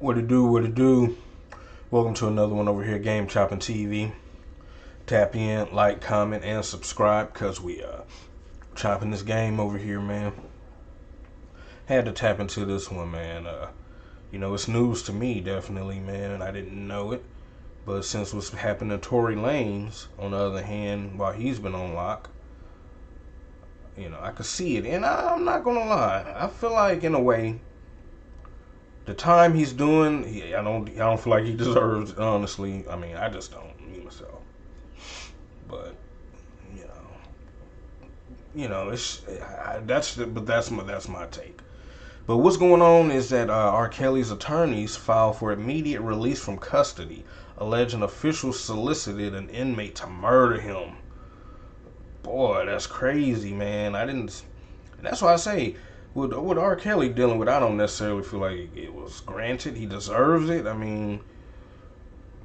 What it do, what it do. Welcome to another one over here, Game Chopping TV. Tap in, like, comment, and subscribe, because we chopping this game over here, man. Had to tap into this one, man. It's news to me, definitely, man, and I didn't know it. But since what's happened to Tory Lanez, on the other hand, while he's been on lock, I could see it. And I'm not going to lie. I feel like, in a way, the time he's doing, I don't feel like he deserves it, honestly. I mean, I just don't, me myself. But that's my take. But what's going on is that R. Kelly's attorneys filed for immediate release from custody, alleging officials solicited an inmate to murder him. Boy, that's crazy, man. That's why I say, with R. Kelly dealing with, I don't necessarily feel like it was granted. He deserves it. I mean,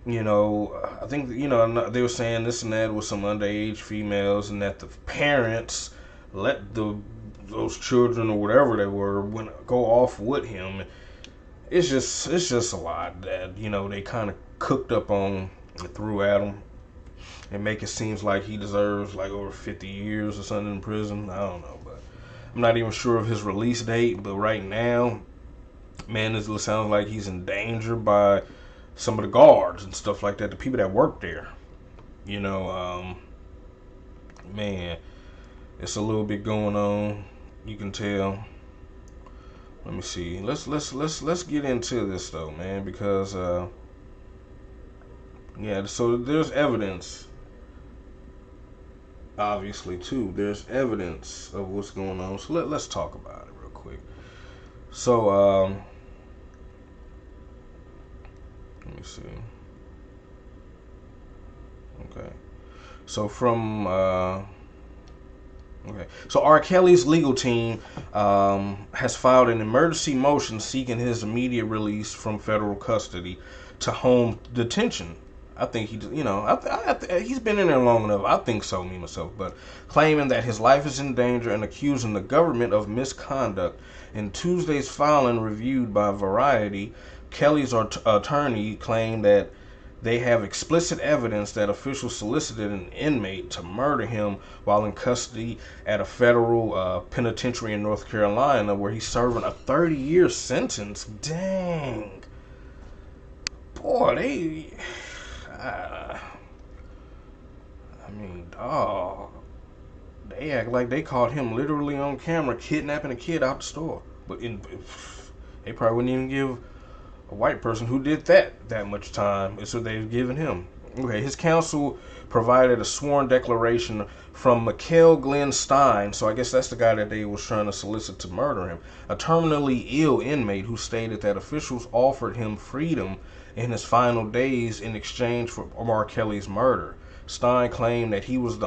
I think, they were saying this and that with some underage females, and that the parents let those children or whatever they were go off with him. It's just a lot that, they kind of cooked up on and threw at him and make it seem like he deserves like over 50 years or something in prison. I don't know, but I'm not even sure of his release date. But right now, man, this sounds like he's in danger by some of the guards and stuff like that, the people that work there. Man, it's a little bit going on. You can tell. Let me see. Let's get into this though, man, because so there's evidence. Obviously, too, there's evidence of what's going on. So let's talk about it real quick. So let me see. Okay. So So R. Kelly's legal team has filed an emergency motion seeking his immediate release from federal custody to home detention. I think he's been in there long enough. I think so, me myself. But claiming that his life is in danger and accusing the government of misconduct. In Tuesday's filing reviewed by Variety, Kelly's attorney claimed that they have explicit evidence that officials solicited an inmate to murder him while in custody at a federal penitentiary in North Carolina, where he's serving a 30-year sentence. Dang. Boy, they act like they caught him literally on camera kidnapping a kid out the store. But they probably wouldn't even give a white person who did that much time. It's what they've given him. Okay, his counsel provided a sworn declaration from Michael Glenn Stein, so I guess that's the guy that they was trying to solicit to murder him, a terminally ill inmate who stated that officials offered him freedom in his final days in exchange for R. Kelly's murder. Stein claimed that he was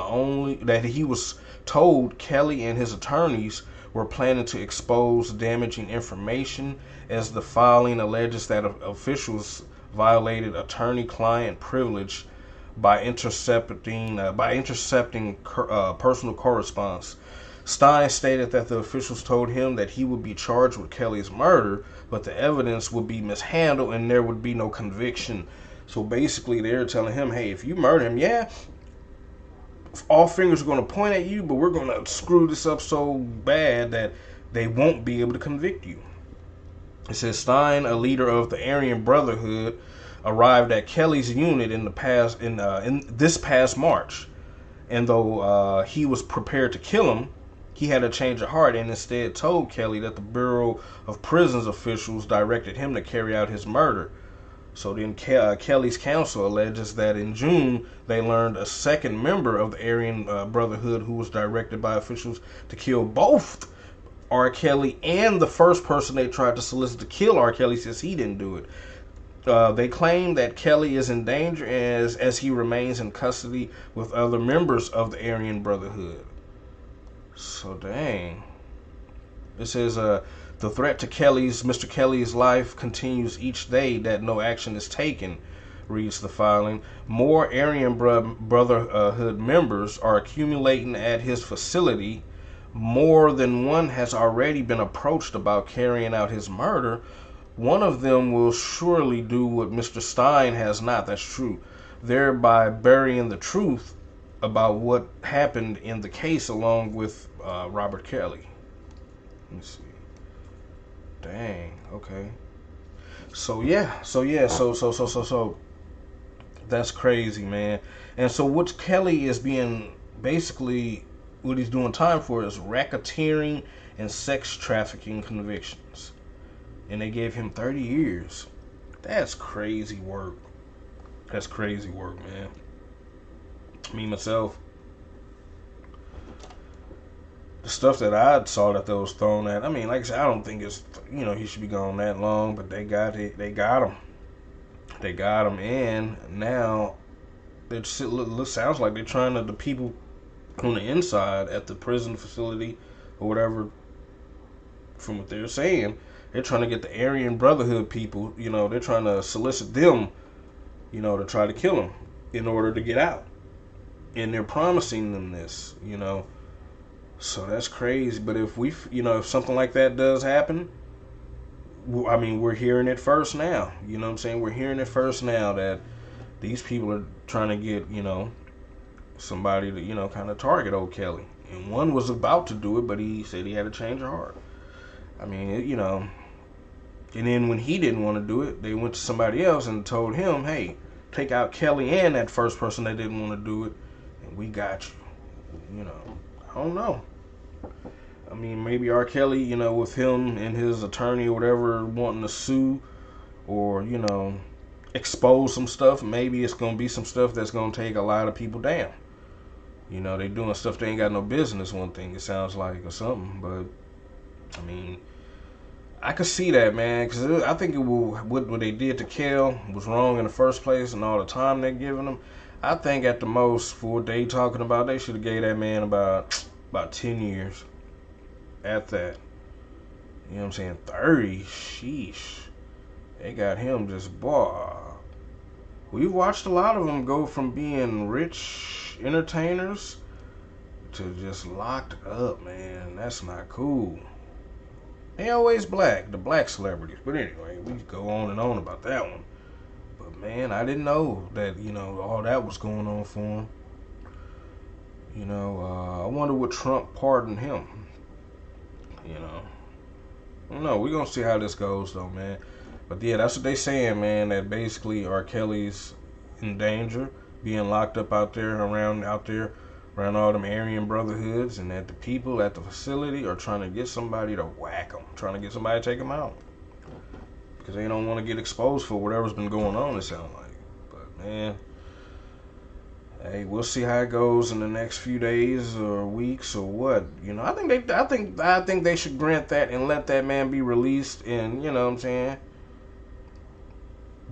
told Kelly and his attorneys were planning to expose damaging information, as the filing alleges that officials violated attorney-client privilege by intercepting personal correspondence. Stein stated that the officials told him that he would be charged with Kelly's murder, but the evidence would be mishandled and there would be no conviction. So basically, they're telling him, hey, if you murder him, all fingers are going to point at you, but we're going to screw this up so bad that they won't be able to convict you. It says Stein, a leader of the Aryan Brotherhood, arrived at Kelly's unit in this past March, and though he was prepared to kill him, he had a change of heart and instead told Kelly that the Bureau of Prisons officials directed him to carry out his murder. So then Kelly's counsel alleges that in June they learned a second member of the Aryan Brotherhood who was directed by officials to kill both R. Kelly and the first person they tried to solicit to kill R. Kelly, says he didn't do it. They claim that Kelly is in danger as he remains in custody with other members of the Aryan Brotherhood. So dang. It says the threat to Mr. Kelly's life continues each day that no action is taken, reads the filing. More Aryan Brotherhood members are accumulating at his facility. More than one has already been approached about carrying out his murder. one of them will surely do what Mr. Stein has not. That's true. Thereby burying the truth about what happened in the case along with Robert Kelly. Let me see. Dang. Okay. So yeah. So that's crazy, man. And so what Kelly is being basically what he's doing time for is racketeering and sex trafficking convictions. And they gave him 30 years. That's crazy work. That's crazy work, man. Me myself, the stuff that I saw that was thrown at. I mean, like I said, I don't think it's he should be gone that long, but they got it. They got him. They got him, and now it sounds like they're trying to the people on the inside at the prison facility or whatever. From what they're saying, they're trying to get the Aryan Brotherhood people. They're trying to solicit them. To try to kill him in order to get out, and they're promising them this. So that's crazy. But if if something like that does happen, I mean, we're hearing it first now. You know what I'm saying? We're hearing it first now that these people are trying to get, somebody to, kind of target old Kelly. And one was about to do it, but he said he had a change of heart. I mean, and then when he didn't want to do it, they went to somebody else and told him, hey, take out Kelly and that first person that didn't want to do it, and we got you. I don't know. I mean, maybe R. Kelly, with him and his attorney or whatever wanting to sue or, expose some stuff, maybe it's going to be some stuff that's going to take a lot of people down. They doing stuff they ain't got no business, one thing it sounds like, or something. But, I mean, I could see that, man, because I think what they did to Kel was wrong in the first place, and all the time they're giving him. I think at the most, for what they talking about, they should have gave that man about 10 years. At that. You know what I'm saying? 30. Sheesh. They got him just, boy. We've watched a lot of them go from being rich entertainers to just locked up, man. That's not cool. They always black, the black celebrities. But anyway, we go on and on about that one. But man, I didn't know that, all that was going on for him. I wonder what Trump pardoned him. I don't know. We're going to see how this goes, though, man. But, yeah, that's what they saying, man, that basically R. Kelly's in danger, being locked up out there, around all them Aryan Brotherhoods, and that the people at the facility are trying to get somebody to whack him, trying to get somebody to take him out. Because they don't want to get exposed for whatever's been going on, it sounds like. But, man, hey, we'll see how it goes in the next few days or weeks or what. I think they should grant that and let that man be released and, you know what I'm saying,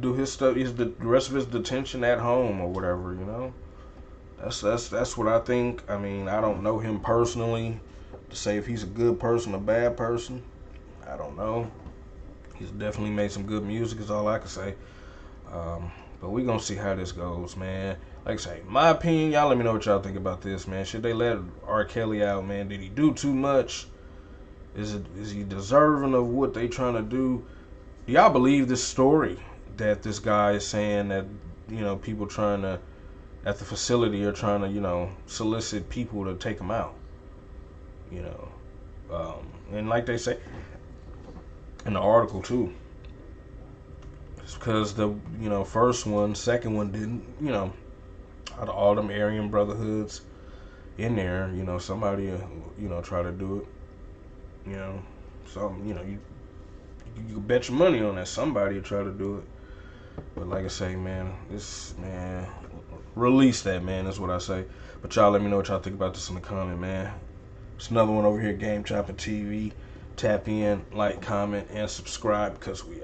do his stuff, the rest of his detention at home or whatever, That's what I think. I mean, I don't know him personally to say if he's a good person or bad person. I don't know. He's definitely made some good music is all I can say. But we're going to see how this goes, man. Like I say, my opinion, y'all let me know what y'all think about this, man. Should they let R. Kelly out, man? Did he do too much? Is he deserving of what they trying to do? Do y'all believe this story that this guy is saying that, people trying to, at the facility are trying to, solicit people to take him out? And like they say in the article, too, it's because the, first one, second one didn't, out of all them Aryan Brotherhoods in there, somebody, try to do it. Something, you bet your money on that. Somebody will try to do it. But like I say, man, release that, man. That's what I say. But y'all let me know what y'all think about this in the comment, man. It's another one over here, Game Chopping TV. Tap in, like, comment, and subscribe because we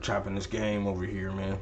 chopping this game over here, man.